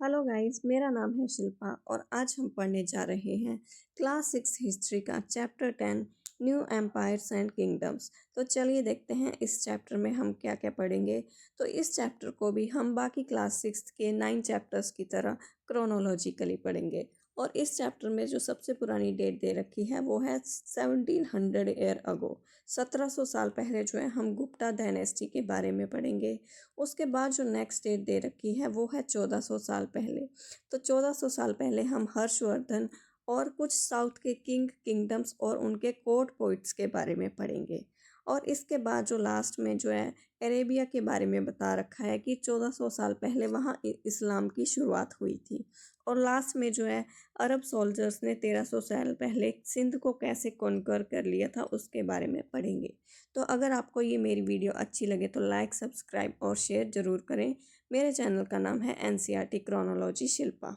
Hello guys, मेरा नाम है शिल्पा और आज हम पढ़ने जा रहे हैं क्लास 6 हिस्ट्री का chapter 10 new empires and kingdoms. तो चलिए देखते हैं इस चैप्टर में हम क्या क्या पढ़ेंगे। तो इस चैप्टर को भी हम बाकी क्लास 6 के 9 चैप्टर्स की तरह क्रोनोलॉजिकली पढ़ेंगे। और इस चैप्टर में जो सबसे पुरानी डेट दे रखी है वो है 1700 ईयर अगो। 1700 साल पहले जो है हम गुप्ता डायनेस्टी के बारे में पढ़ेंगे। उसके बाद जो नेक्स्ट डेट दे रखी है वो है 1400 साल पहले। तो 1400 साल पहले हम हर्षवर्धन और कुछ साउथ के किंगडम्स और उनके कोर्ट पोइट्स के बारे में पढ़ेंगे। और इसके बाद जो लास्ट में जो है अरेबिया के बारे में बता रखा है कि 1400 साल पहले वहाँ इस्लाम की शुरुआत हुई थी। और लास्ट में जो है अरब सोल्जर्स ने 1300 साल पहले सिंध को कैसे कॉन्कर कर लिया था उसके बारे में पढ़ेंगे। तो अगर आपको ये मेरी वीडियो अच्छी लगे तो लाइक, सब्सक्राइब और शेयर ज़रूर करें। मेरे चैनल का नाम है एनसीईआरटी क्रोनोलॉजी शिल्पा।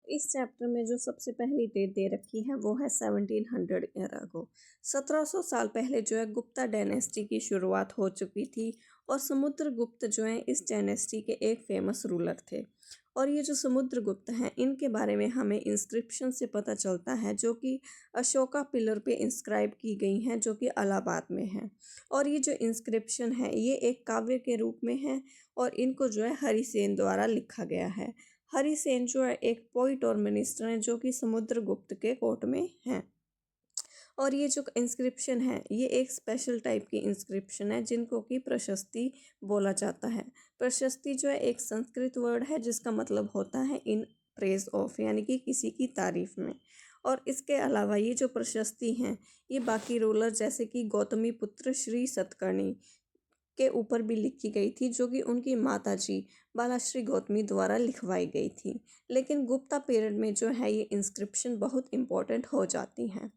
इस चैप्टर में जो सबसे पहली डेट दे रखी है वो है 1700 ईयर अगो। 1700 साल पहले जो है गुप्ता डायनेस्टी की शुरुआत हो चुकी थी। और समुद्रगुप्त जो है इस डायनेस्टी के एक फेमस रूलर थे। और ये जो समुद्रगुप्त हैं इनके बारे में हमें इंस्क्रिप्शन से पता चलता है, जो कि अशोका पिलर पे इंस्क्राइब की गई हैं, जो कि इलाहाबाद में है। और ये जो इंस्क्रिप्शन है ये एक काव्य के रूप में है और इनको जो है हरिसेन द्वारा लिखा गया है। हरिसेन जो है एक पोइट और मिनिस्टर हैं जो कि समुद्रगुप्त के कोर्ट में हैं। और ये जो इंस्क्रिप्शन है ये एक स्पेशल टाइप की इंस्क्रिप्शन है जिनको कि प्रशस्ति बोला जाता है। प्रशस्ति जो है एक संस्कृत वर्ड है जिसका मतलब होता है इन प्रेज ऑफ, यानी कि किसी की तारीफ में। और इसके अलावा ये जो प्रशस्ति हैं ये बाकी रूलर जैसे कि गौतमी पुत्र श्री सतकर्णी के ऊपर भी लिखी गई थी, जो कि उनकी माताजी बालाश्री गौतमी द्वारा लिखवाई गई थी। लेकिन गुप्ता पीरियड में जो है ये इंस्क्रिप्शन बहुत इम्पोर्टेंट हो जाती हैं।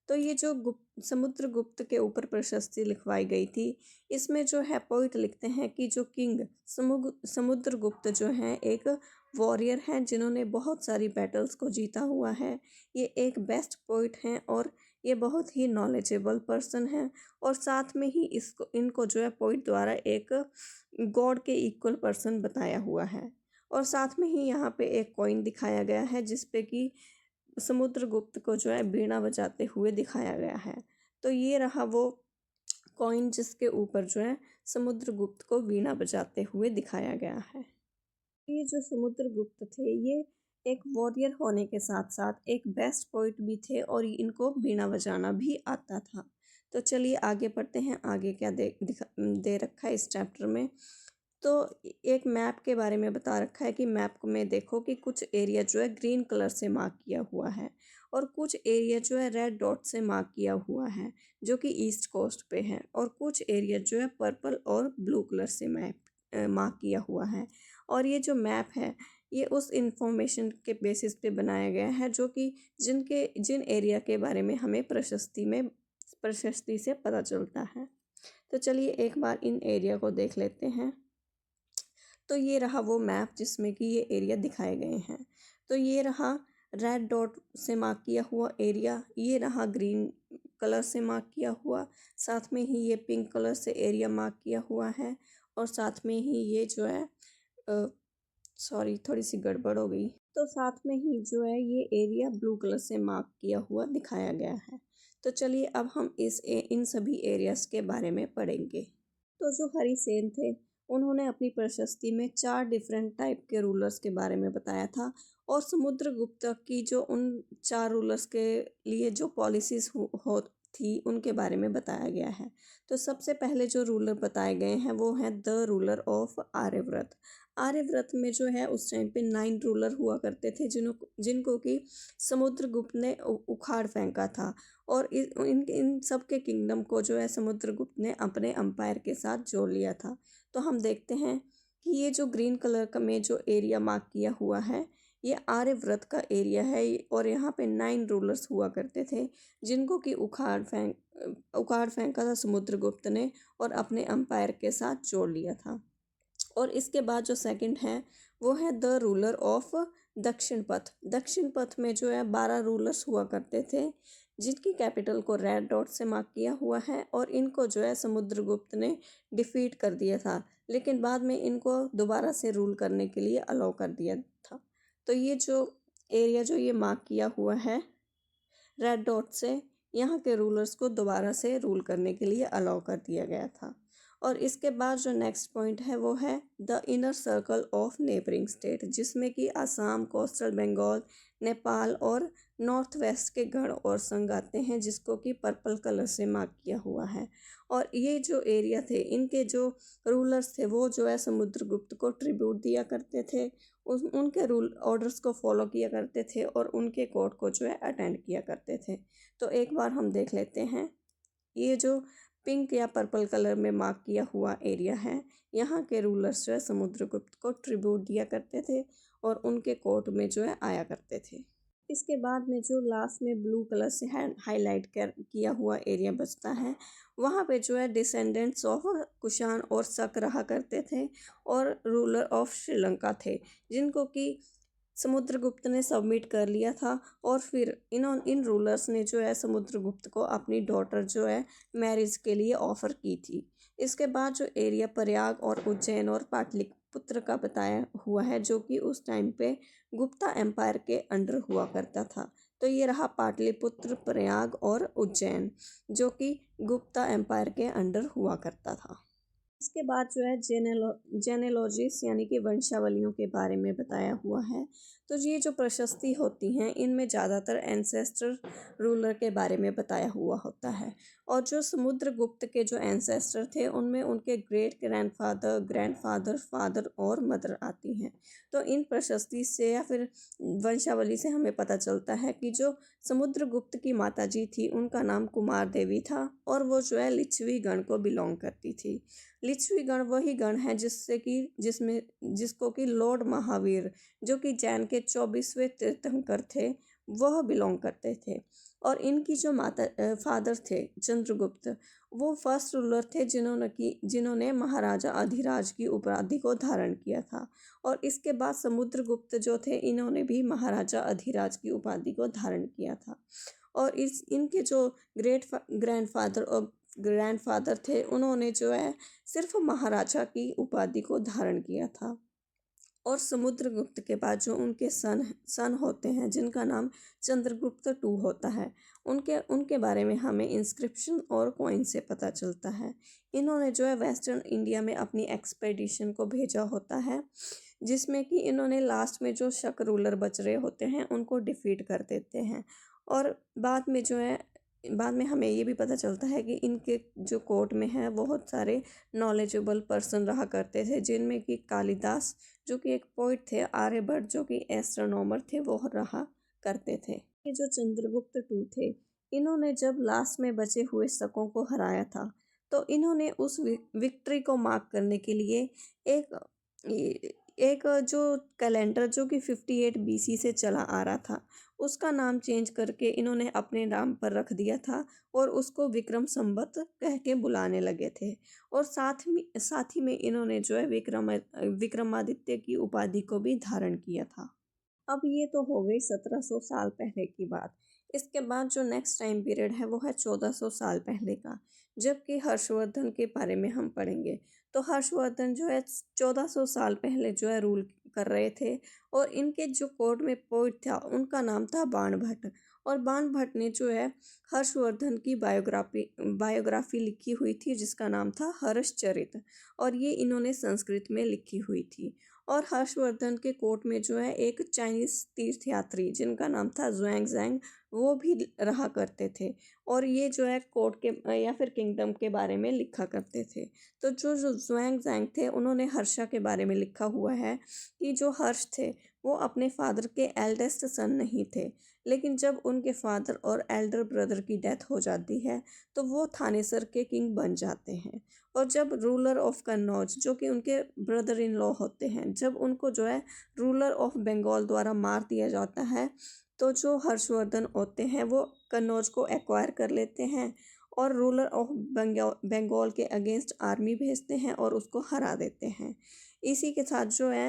तो ये जो समुद्रगुप्त के ऊपर प्रशस्ति लिखवाई गई थी, इसमें जो है पोइट लिखते हैं कि जो किंग समुद्रगुप्त जो हैं एक वॉरियर हैं जिन्होंने बहुत सारी बैटल्स को जीता हुआ है। ये एक बेस्ट पोइट हैं और ये बहुत ही नॉलेजेबल पर्सन हैं। और साथ में ही इनको जो है पोइट द्वारा एक गॉड के इक्वल पर्सन बताया हुआ है। और साथ में ही यहाँ पे एक कॉइन दिखाया गया है जिसपे कि समुद्रगुप्त को जो है बीड़ा बजाते हुए दिखाया गया है। तो ये रहा वो कॉइन जिसके ऊपर जो है समुद्रगुप्त को वीणा बजाते हुए दिखाया गया है। ये जो समुद्रगुप्त थे ये एक वॉरियर होने के साथ साथ एक बेस्ट पोइट भी थे और इनको बीणा बजाना भी आता था। तो चलिए आगे पढ़ते हैं, आगे क्या दे रखा है इस चैप्टर में। तो एक मैप के बारे में बता रखा है कि मैप में देखो कि कुछ एरिया जो है ग्रीन कलर से मार्क किया हुआ है और कुछ एरिया जो है रेड डॉट से मार्क किया हुआ है, जो कि ईस्ट कोस्ट पे है। और कुछ एरिया जो है पर्पल और ब्लू कलर से मार्क किया हुआ है। और ये जो मैप है ये उस इंफॉर्मेशन के बेसिस पे बनाया गया है जो कि जिन एरिया के बारे में हमें प्रशस्ति से पता चलता है। तो चलिए एक बार इन एरिया को देख लेते हैं। तो ये रहा वो मैप जिसमें कि ये एरिया दिखाए गए हैं। तो ये रहा रेड डॉट से मार्क किया हुआ एरिया, ये रहा ग्रीन कलर से मार्क किया हुआ, साथ में ही ये पिंक कलर से एरिया मार्क किया हुआ है। और साथ में ही ये जो है सॉरी थोड़ी सी गड़बड़ हो गई, तो साथ में ही जो है ये एरिया ब्लू कलर से मार्क किया हुआ दिखाया गया है। तो चलिए अब हम इन सभी एरियाज के बारे में पढ़ेंगे। तो जो हरिसेन थे उन्होंने अपनी प्रशस्ति में 4 डिफरेंट टाइप के रूलर्स के बारे में बताया था। और समुद्रगुप्त की जो उन 4 रूलर्स के लिए जो पॉलिसीज हो थी उनके बारे में बताया गया है। तो सबसे पहले जो रूलर बताए गए हैं वो हैं the ruler of Aryavarta. Aryavarta में जो है उस टाइम पे 9 रूलर हुआ करते थे जिनको कि समुद्रगुप्त ने उखाड़ फेंका था। और इन सब के किंगडम को जो है समुद्रगुप्त ने अपने अंपायर के साथ जोड़ लिया था। तो हम देखते हैं कि ये जो ग्रीन कलर का में जो एरिया मार्क किया हुआ है ये आर्यव्रत का एरिया है। और यहाँ पे 9 रूलर्स हुआ करते थे जिनको कि उखाड़ फेंका था समुद्रगुप्त ने और अपने अंपायर के साथ जोड़ लिया था। और इसके बाद जो सेकंड है वो है द रूलर ऑफ दक्षिण पथ। दक्षिण पथ में जो है 12 रूलर्स हुआ करते थे जिनकी कैपिटल को रेड डॉट से मार्क किया हुआ है। और इनको जो है समुद्रगुप्त ने डिफीट कर दिया था, लेकिन बाद में इनको दोबारा से रूल करने के लिए अलाउ कर दिया था। तो ये जो एरिया जो ये मार्क किया हुआ है रेड डॉट से, यहाँ के रूलर्स को दोबारा से रूल करने के लिए अलाउ कर दिया गया था। और इसके बाद जो नेक्स्ट पॉइंट है वो है the inner circle of neighbouring state, जिसमें कि आसाम, कोस्टल बंगाल, नेपाल और नॉर्थ वेस्ट के गढ़ और संघ आते हैं, जिसको कि पर्पल कलर से मार्क किया हुआ है। और ये जो एरिया थे, इनके जो रूलर्स थे वो जो है समुद्रगुप्त को ट्रिब्यूट दिया करते थे, उनके रूल ऑर्डर्स को फॉलो किया करते थे और उनके कोर्ट को जो है अटेंड किया करते थे। तो एक बार हम देख लेते हैं, ये जो पिंक या पर्पल कलर में मार्क किया हुआ एरिया है, यहाँ के रूलर्स जो है समुद्रगुप्त को ट्रिब्यूट दिया करते थे और उनके कोर्ट में जो है आया करते थे। इसके बाद में जो लास्ट में ब्लू कलर से हाईलाइट किया हुआ एरिया बचता है, वहाँ पे जो है डिसेंडेंट्स ऑफ कुषाण और शक रहा करते थे और रूलर ऑफ श्रीलंका थे, जिनको कि समुद्रगुप्त ने सबमिट कर लिया था। और फिर इन रूलर्स ने जो है समुद्रगुप्त को अपनी डॉटर जो है मैरिज के लिए ऑफर की थी। इसके बाद जो एरिया प्रयाग और उज्जैन और पाटलिपुत्र का बताया हुआ है, जो कि उस टाइम पे गुप्ता एम्पायर के अंडर हुआ करता था। तो ये रहा पाटलिपुत्र, प्रयाग और उज्जैन, जो कि गुप्ता एम्पायर के अंडर हुआ करता था। इसके बाद जो है जेनेलॉजीज यानी कि वंशावलियों के बारे में बताया हुआ है। तो ये जो प्रशस्ति होती हैं, इनमें ज़्यादातर एंसेस्टर रूलर के बारे में बताया हुआ होता है। और जो समुद्रगुप्त के जो एंसेस्टर थे, उनमें उनके ग्रेट ग्रैंडफादर, ग्रैंडफादर, फादर और मदर आती हैं। तो इन प्रशस्ति से या फिर वंशावली से हमें पता चलता है कि जो समुद्रगुप्त की माताजी थी, उनका नाम कुमार देवी था और वो जो है लिच्छवी गण को बिलोंग करती थी। लिच्छवी गण वही गण है जिसको कि लॉर्ड महावीर, जो कि जैन के 24वें तीर्थंकर थे, वह बिलोंग करते थे। और इनकी जो फादर थे चंद्रगुप्त, वो फर्स्ट रूलर थे जिन्होंने महाराजा अधिराज की उपाधि को धारण किया था। और इसके बाद समुद्रगुप्त जो थे, इन्होंने भी महाराजा अधिराज की उपाधि को धारण किया था। और इनके जो ग्रैंडफादर और ग्रैंडफादर थे, उन्होंने जो है सिर्फ महाराजा की उपाधि को धारण किया था। और समुद्रगुप्त के बाद जो उनके सन होते हैं, जिनका नाम चंद्रगुप्त टू होता है, उनके बारे में हमें इंस्क्रिप्शन और कॉइन से पता चलता है। इन्होंने जो है वेस्टर्न इंडिया में अपनी एक्सपेडिशन को भेजा होता है, जिसमें कि इन्होंने लास्ट में जो शक रूलर बच रहे होते हैं, उनको डिफीट कर देते हैं। और बाद में हमें ये भी पता चलता है कि इनके जो कोर्ट में है बहुत सारे नॉलेजेबल पर्सन रहा करते थे, जिनमें कि कालिदास, जो कि एक पोइट थे, आर्यभट्ट जो कि एस्ट्रोनॉमर थे, वो रहा करते थे। ये जो चंद्रगुप्त टू थे, इन्होंने जब लास्ट में बचे हुए शकों को हराया था, तो इन्होंने उस विक्ट्री को मार्क करने के लिए एक एक जो कैलेंडर जो कि 58 BC से चला आ रहा था, उसका नाम चेंज करके इन्होंने अपने नाम पर रख दिया था और उसको विक्रम संवत कह के बुलाने लगे थे। और साथ ही में इन्होंने जो है विक्रमादित्य की उपाधि को भी धारण किया था। अब ये तो हो गई 1700 साल पहले की बात। इसके बाद जो नेक्स्ट टाइम पीरियड है वो है 1400 साल पहले का, जबकि हर्षवर्धन के बारे में हम पढ़ेंगे। तो हर्षवर्धन जो है 1400 साल पहले जो है रूल कर रहे थे और इनके जो कोर्ट में पोइट था, उनका नाम था बाणभट्ट। और बाणभट्ट ने जो है हर्षवर्धन की बायोग्राफी लिखी हुई थी, जिसका नाम था हर्षचरित, और ये इन्होंने संस्कृत में लिखी हुई थी। और हर्षवर्धन के कोर्ट में जो है एक चाइनीज तीर्थयात्री जिनका नाम था ज़ुआंग, वो भी रहा करते थे और ये जो है कोर्ट के या फिर किंगडम के बारे में लिखा करते थे। तो जो जो ज़ुआंग थे, उन्होंने हर्षा के बारे में लिखा हुआ है कि जो हर्ष थे वो अपने फादर के एल्डेस्ट सन नहीं थे, लेकिन जब उनके फादर और एल्डर ब्रदर की डेथ हो जाती है तो वो थानेसर के किंग बन जाते हैं। और जब रूलर ऑफ कन्नौज, जो कि उनके ब्रदर इन लॉ होते हैं, जब उनको जो है रूलर ऑफ बंगाल द्वारा मार दिया जाता है, तो जो हर्षवर्धन होते हैं वो कन्नौज को एक्वायर कर लेते हैं और रूलर ऑफ बंगाल के अगेंस्ट आर्मी भेजते हैं और उसको हरा देते हैं। इसी के साथ जो है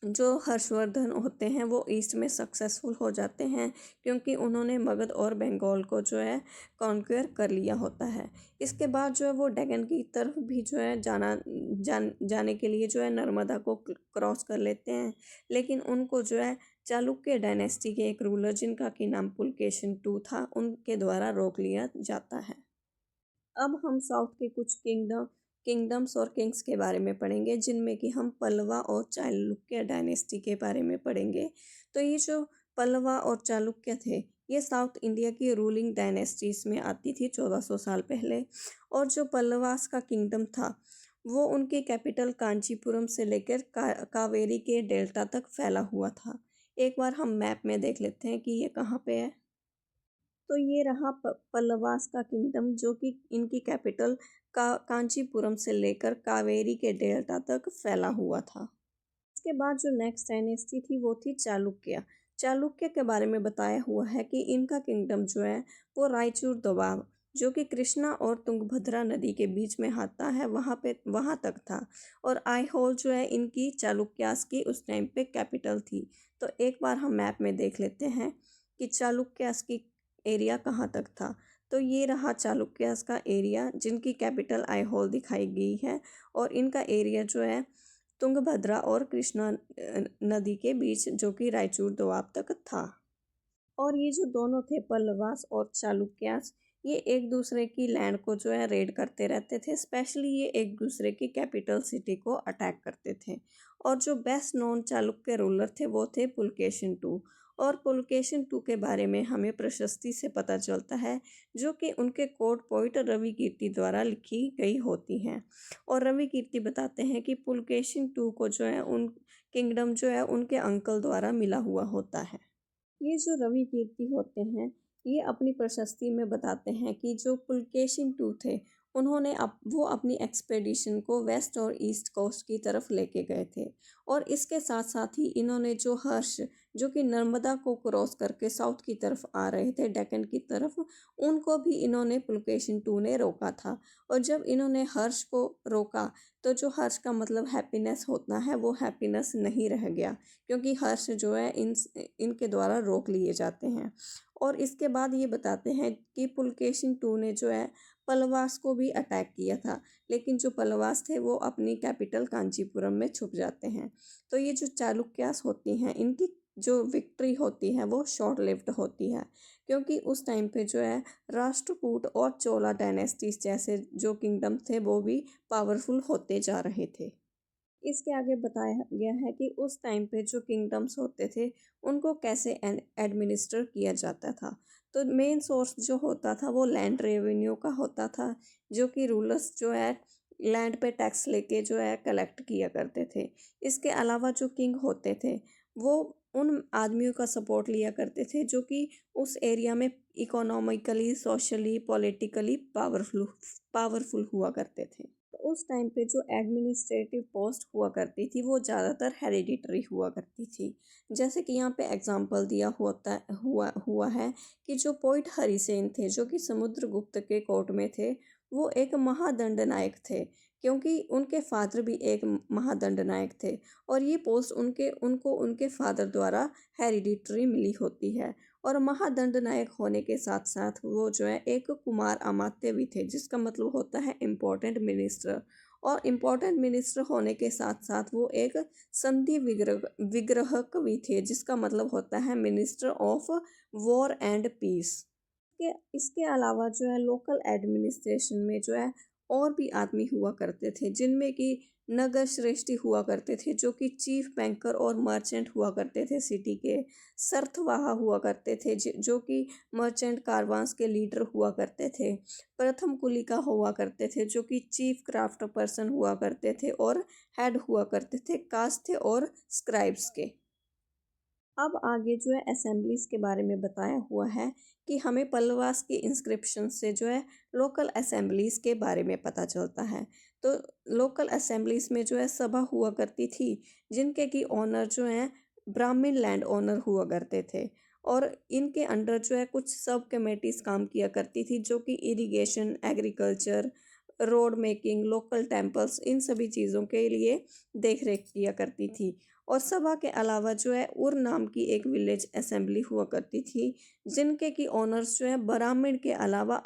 जो हर्षवर्धन होते हैं वो ईस्ट में सक्सेसफुल हो जाते हैं, क्योंकि उन्होंने मगध और बंगाल को जो है कॉन्क्वेयर कर लिया होता है। इसके बाद जो है वो डेक्कन की तरफ भी जो है जाने के लिए जो है नर्मदा को क्रॉस कर लेते हैं, लेकिन उनको जो है चालुक्य डायनेस्टी के एक रूलर जिनका कि नाम पुलकेशिन II था, उनके द्वारा रोक लिया जाता है। अब हम साउथ के कुछ किंगडम्स और किंग्स के बारे में पढ़ेंगे, जिनमें कि हम पल्लवा और चालुक्य डायनेस्टी के बारे में पढ़ेंगे। तो ये जो पल्लवा और चालुक्य थे, ये साउथ इंडिया की रूलिंग डायनेस्टीज में आती थी 1400 साल पहले। और जो पल्लवास का किंगडम था वो उनकी कैपिटल कांचीपुरम से लेकर कावेरी के डेल्टा तक फैला हुआ था। एक बार हम मैप में देख लेते हैं कि ये कहाँ पे है। तो ये रहा पल्लवास का किंगडम, जो कि इनकी कैपिटल कांचीपुरम से लेकर कावेरी के डेल्टा तक फैला हुआ था। इसके बाद जो नेक्स्ट डायनेस्टी थी वो थी चालुक्य। चालुक्य के बारे में बताया हुआ है कि इनका किंगडम जो है वो रायचूर दोबाब, जो कि कृष्णा और तुंगभद्रा नदी के बीच में आता है, वहाँ तक था। और आईहोल जो है इनकी चालुक्यास की उस टाइम पे कैपिटल थी। तो एक बार हम मैप में देख लेते हैं कि चालुक्यास की एरिया कहाँ तक था। तो ये रहा चालुक्यास का एरिया, जिनकी कैपिटल आईहोल दिखाई गई है। और इनका एरिया जो है तुंगभद्रा और कृष्णा नदी के बीच, जो कि रायचूर दोआब तक था। और ये जो दोनों थे पल्लवास और चालुक्यास, ये एक दूसरे की लैंड को जो है रेड करते रहते थे। स्पेशली ये एक दूसरे की कैपिटल सिटी को अटैक करते थे। और जो बेस्ट नोन चालुक्य रूलर थे वो थे पुलकेशिन II। और पुलकेशिन II के बारे में हमें प्रशस्ति से पता चलता है, जो कि उनके कोर्ट पोइट रवि कीर्ति द्वारा लिखी गई होती हैं। और रवि कीर्ति बताते हैं कि पुलकेशिन II को जो है उन किंगडम जो है उनके अंकल द्वारा मिला हुआ होता है। ये जो रवि कीर्ति होते हैं, ये अपनी प्रशस्ति में बताते हैं कि जो पुलकेशिन II थे, उन्होंने वो अपनी एक्सपेडिशन को वेस्ट और ईस्ट कोस्ट की तरफ लेके गए थे। और इसके साथ साथ ही इन्होंने जो हर्ष, जो कि नर्मदा को क्रॉस करके साउथ की तरफ आ रहे थे डेक्कन की तरफ, उनको भी इन्होंने पुलकेशिन II ने रोका था। और जब इन्होंने हर्ष को रोका, तो जो हर्ष का मतलब हैप्पीनेस होता है, वो हैप्पीनेस नहीं रह गया, क्योंकि हर्ष जो है इनके द्वारा रोक लिए जाते हैं। और इसके बाद ये बताते हैं कि पुलकेशिन II ने जो है पल्लवास को भी अटैक किया था, लेकिन जो पल्लवास थे वो अपनी कैपिटल कांचीपुरम में छुप जाते हैं। तो ये जो चालुक्यास होती हैं, इनकी जो विक्ट्री होती है वो शॉर्ट लिव्ड होती है, क्योंकि उस टाइम पे जो है राष्ट्रकूट और चोला डायनेस्टीज जैसे जो किंगडम थे वो भी पावरफुल होते जा रहे थे। इसके आगे बताया गया है कि उस टाइम पे जो किंगडम्स होते थे उनको कैसे एडमिनिस्टर किया जाता था। तो मेन सोर्स जो होता था वो लैंड रेवेन्यू का होता था, जो कि रूलर्स जो है लैंड पे टैक्स लेके जो है कलेक्ट किया करते थे। इसके अलावा जो किंग होते थे वो उन आदमियों का सपोर्ट लिया करते थे जो कि उस एरिया में इकोनॉमिकली, सोशली, पॉलिटिकली पावरफुल हुआ करते थे। तो उस टाइम पे जो एडमिनिस्ट्रेटिव पोस्ट हुआ करती थी वो ज़्यादातर हेरिडिटरी हुआ करती थी। जैसे कि यहाँ पे एग्जांपल दिया हुआ है कि जो पोइट हरिसेन थे, जो कि समुद्रगुप्त के कोर्ट में थे, वो एक महादंड नायक थे, क्योंकि उनके फादर भी एक महादंड नायक थे। और ये पोस्ट उनको उनके फादर द्वारा हेरिडिटरी मिली होती है। और महादंड नायक होने के साथ साथ वो जो है एक कुमार अमात्य भी थे, जिसका मतलब होता है इम्पोर्टेंट मिनिस्टर। और इम्पोर्टेंट मिनिस्टर होने के साथ साथ वो एक संधि विग्रहक भी थे, जिसका मतलब होता है minister of war and peace. इसके अलावा जो है लोकल एडमिनिस्ट्रेशन में जो है और भी आदमी हुआ करते थे, जिनमें कि नगर श्रेष्ठी हुआ करते थे, जो कि चीफ बैंकर और मर्चेंट हुआ करते थे सिटी के। सरथवाहा हुआ करते थे, जो कि मर्चेंट कारवांस के लीडर हुआ करते थे। प्रथम कुलिका हुआ करते थे, जो कि चीफ क्राफ्ट पर्सन हुआ करते थे और हेड हुआ करते थे कास्ट थे और स्क्राइब्स के। अब आगे जो है असेंबलीज के बारे में बताया हुआ है कि हमें पल्लवास की इंस्क्रिप्शन से जो है लोकल असेंबलीज के बारे में पता चलता है। तो लोकल असेंबलीज में जो है सभा हुआ करती थी, जिनके की ओनर जो हैं ब्राह्मण लैंड ओनर हुआ करते थे। और इनके अंडर जो है कुछ सब कमेटीज काम किया करती थी, जो कि irrigation, agriculture, road making, local temples, इन सभी चीज़ों के लिए देख रेख किया करती थी। और सबा के अलावा जो है उर नाम की एक विलेज असेंबली हुआ करती थी, जिनके की ओनर्स जो है ब्राह्मण के अलावा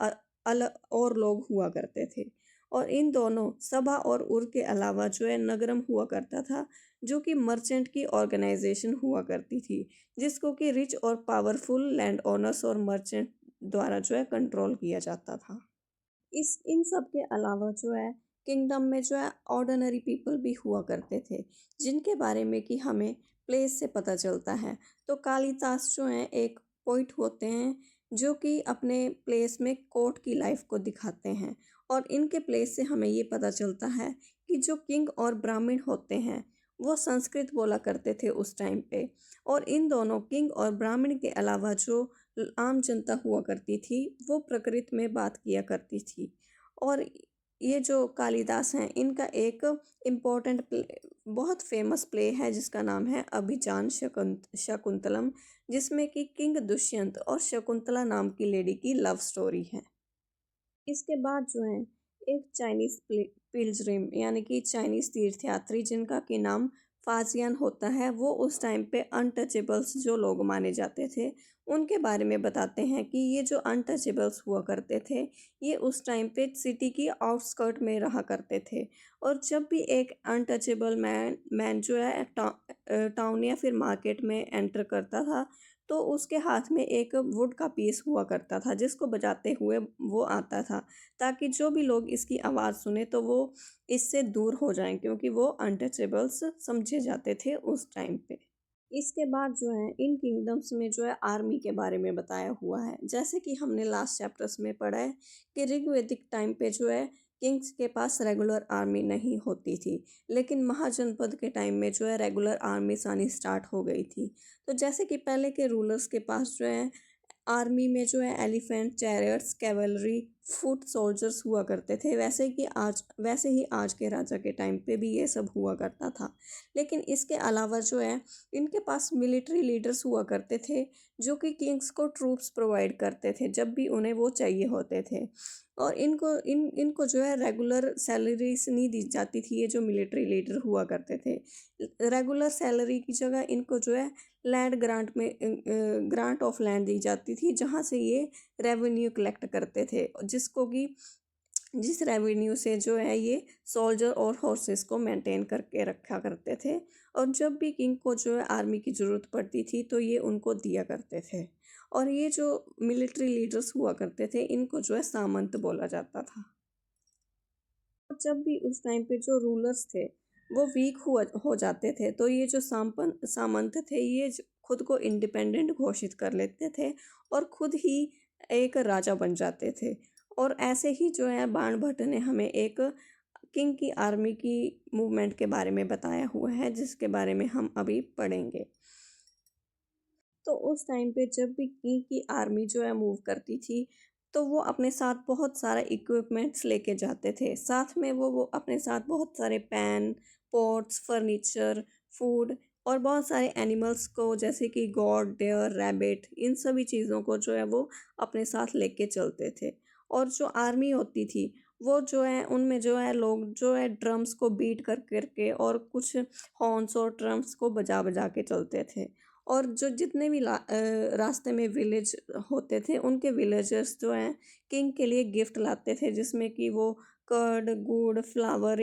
और लोग हुआ करते थे। और इन दोनों सबा और उर के अलावा जो है नगरम हुआ करता था, जो कि मर्चेंट की ऑर्गेनाइजेशन हुआ करती थी, जिसको कि रिच और पावरफुल लैंड ओनर्स और मर्चेंट द्वारा जो है कंट्रोल किया जाता था। इस इन सब के अलावा जो है किंगडम में जो है ऑर्डिनरी पीपल भी हुआ करते थे, जिनके बारे में कि हमें प्लेस से पता चलता है। तो कालिदास जो हैं एक पोइट होते हैं, जो कि अपने प्लेस में कोर्ट की लाइफ को दिखाते हैं। और इनके प्लेस से हमें ये पता चलता है कि जो किंग और ब्राह्मण होते हैं वो संस्कृत बोला करते थे उस टाइम पे। और इन दोनों किंग और ब्राह्मण के अलावा जो आम जनता हुआ करती थी वो प्रकृत में बात किया करती थी। और ये जो कालिदास हैं इनका एक इम्पोर्टेंट बहुत फेमस प्ले है जिसका नाम है अभिजान शकुंतलम, जिसमें कि किंग दुष्यंत और शकुंतला नाम की लेडी की लव स्टोरी है। इसके बाद जो है एक चाइनीज पिल्ग्रिम यानी कि चाइनीज तीर्थयात्री जिनका कि नाम फाजियान होता है, वो उस टाइम पे अनटचेबल्स जो लोग माने जाते थे उनके बारे में बताते हैं कि ये जो अनटचेबल्स हुआ करते थे ये उस टाइम पे सिटी की आउटस्कर्ट में रहा करते थे। और जब भी एक अनटचेबल मैन जो है टाउन या फिर मार्केट में एंटर करता था, तो उसके हाथ में एक वुड का पीस हुआ करता था जिसको बजाते हुए वो आता था, ताकि जो भी लोग इसकी आवाज़ सुने तो वो इससे दूर हो जाएं, क्योंकि वो अनटचेबल्स समझे जाते थे उस टाइम पे। इसके बाद जो है इन किंगडम्स में जो है आर्मी के बारे में बताया हुआ है, जैसे कि हमने लास्ट चैप्टर्स में पढ़ा है कि ऋग्वैदिक टाइम पे जो है किंग्स के पास रेगुलर आर्मी नहीं होती थी, लेकिन महाजनपद के टाइम में जो है रेगुलर आर्मी आनी स्टार्ट हो गई थी। तो जैसे कि पहले के रूलर्स के पास जो है आर्मी में जो है elephant, chariots, cavalry, foot soldiers हुआ करते थे, वैसे ही आज के राजा के टाइम पे भी ये सब हुआ करता था। लेकिन इसके अलावा जो है इनके पास मिलिट्री लीडर्स हुआ करते थे, जो कि किंग्स को ट्रूप्स प्रोवाइड करते थे जब भी उन्हें वो चाहिए होते थे। और इनको जो है रेगुलर सैलरीज नहीं दी जाती थी, ये जो मिलिट्री लीडर हुआ करते थे। रेगुलर सैलरी की जगह इनको जो है लैंड ग्रांट ऑफ लैंड दी जाती थी, जहाँ से ये रेवेन्यू कलेक्ट करते थे, जिस रेवेन्यू से जो है ये सोल्जर और हॉर्सेस को मेंटेन करके रखा करते थे। और जब भी किंग को जो है आर्मी की ज़रूरत पड़ती थी तो ये उनको दिया करते थे। और ये जो मिलिट्री लीडर्स हुआ करते थे इनको जो है सामंत बोला जाता था। और जब भी उस टाइम पे जो रूलर्स थे वो वीक हो जाते थे, तो ये जो सामंत थे ये खुद को इंडिपेंडेंट घोषित कर लेते थे और खुद ही एक राजा बन जाते थे। और ऐसे ही जो है बाणभट्ट ने हमें एक किंग की आर्मी की मूवमेंट के बारे में बताया हुआ है, जिसके बारे में हम अभी पढ़ेंगे। तो उस टाइम पे जब भी किंग की आर्मी जो है मूव करती थी, तो वो अपने साथ बहुत सारा इक्विपमेंट्स लेके जाते थे। साथ में वो अपने साथ बहुत सारे पैन, पॉट्स, फर्नीचर, फूड और बहुत सारे एनिमल्स को, जैसे कि गॉड, डेयर, रैबिट, इन सभी चीज़ों को जो है वो अपने साथ लेके चलते थे। और जो आर्मी होती थी वो जो है उनमें जो है लोग जो है ड्रम्स को बीट कर करके और कुछ हॉर्न्स और ड्रम्स को बजा बजा के चलते थे। और जो जितने भी रास्ते में विलेज होते थे उनके विलेजर्स जो हैं किंग के लिए गिफ्ट लाते थे, जिसमें कि वो कर्ड, गुड़, फ्लावर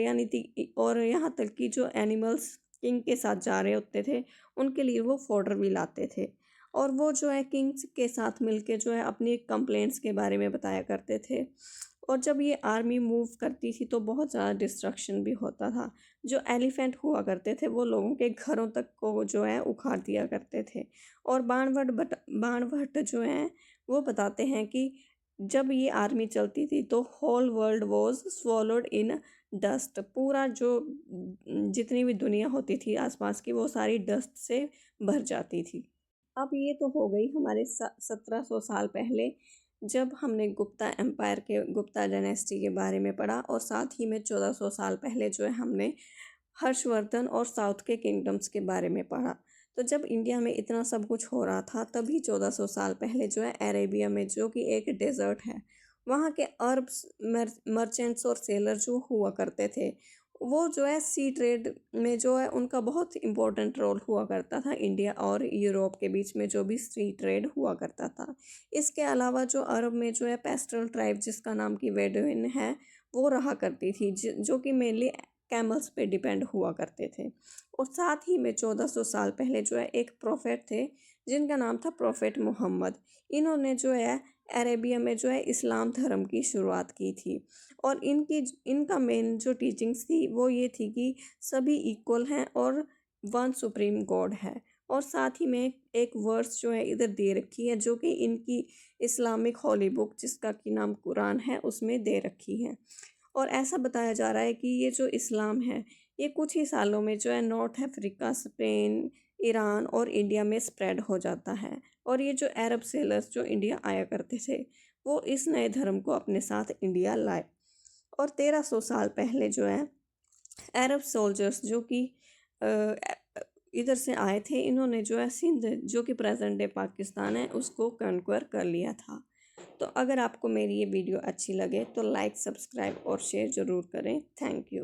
और यहाँ तक कि जो एनिमल्स किंग के साथ जा रहे होते थे उनके लिए वो फॉडर भी लाते थे। और वो जो है किंग्स के साथ मिलके जो है अपनी कंप्लेंट्स के बारे में बताया करते थे। और जब ये आर्मी मूव करती थी तो बहुत ज़्यादा डिस्ट्रक्शन भी होता था। जो एलिफेंट हुआ करते थे वो लोगों के घरों तक को जो है उखाड़ दिया करते थे। और बाणभट्ट जो हैं वो बताते हैं कि जब ये आर्मी चलती थी तो whole world was swallowed in dust, पूरा जो जितनी भी दुनिया होती थी आसपास की वो सारी डस्ट से भर जाती थी। अब ये तो हो गई हमारे 1700 साल पहले, जब हमने गुप्ता एम्पायर के गुप्ता डायनेस्टी के बारे में पढ़ा। और साथ ही में 1400 साल पहले जो है हमने हर्षवर्धन और साउथ के किंगडम्स के बारे में पढ़ा। तो जब इंडिया में इतना सब कुछ हो रहा था तभी 1400 साल पहले जो है अरेबिया में, जो कि एक डेजर्ट है, वहाँ के अरब्स मर्चेंट्स और सेलर जो हुआ करते थे वो जो है सी ट्रेड में जो है उनका बहुत इम्पोर्टेंट रोल हुआ करता था। इंडिया और यूरोप के बीच में जो भी सी ट्रेड हुआ करता था। इसके अलावा जो अरब में जो है पेस्टल ट्राइब जिसका नाम की बेडुइन है वो रहा करती थी, जो कि मेनली कैमल्स पे डिपेंड हुआ करते थे। और साथ ही में 1400 साल पहले जो है एक प्रोफेट थे जिनका नाम था प्रोफेट मोहम्मद। इन्होंने जो है अरेबिया में जो है इस्लाम धर्म की शुरुआत की थी। और इनका मेन जो टीचिंग्स थी वो ये थी कि सभी इक्वल हैं और वन सुप्रीम गॉड है। और साथ ही में एक वर्स जो है इधर दे रखी है जो कि इनकी इस्लामिक हॉली बुक जिसका कि नाम कुरान है उसमें दे रखी है। और ऐसा बताया जा रहा है कि ये जो इस्लाम है ये कुछ ही सालों में जो है नॉर्थ अफ्रीका, स्पेन, ईरान और इंडिया में स्प्रेड हो जाता है। और ये जो अरब सेलर्स जो इंडिया आया करते थे वो इस नए धर्म को अपने साथ इंडिया लाए। और 1300 साल पहले जो है अरब सोल्जर्स जो कि इधर से आए थे, इन्होंने जो है सिंध जो कि प्रेजेंट डे पाकिस्तान है उसको कन्क्वर कर लिया था। तो अगर आपको मेरी ये वीडियो अच्छी लगे तो लाइक, सब्सक्राइब और शेयर ज़रूर करें। Thank you.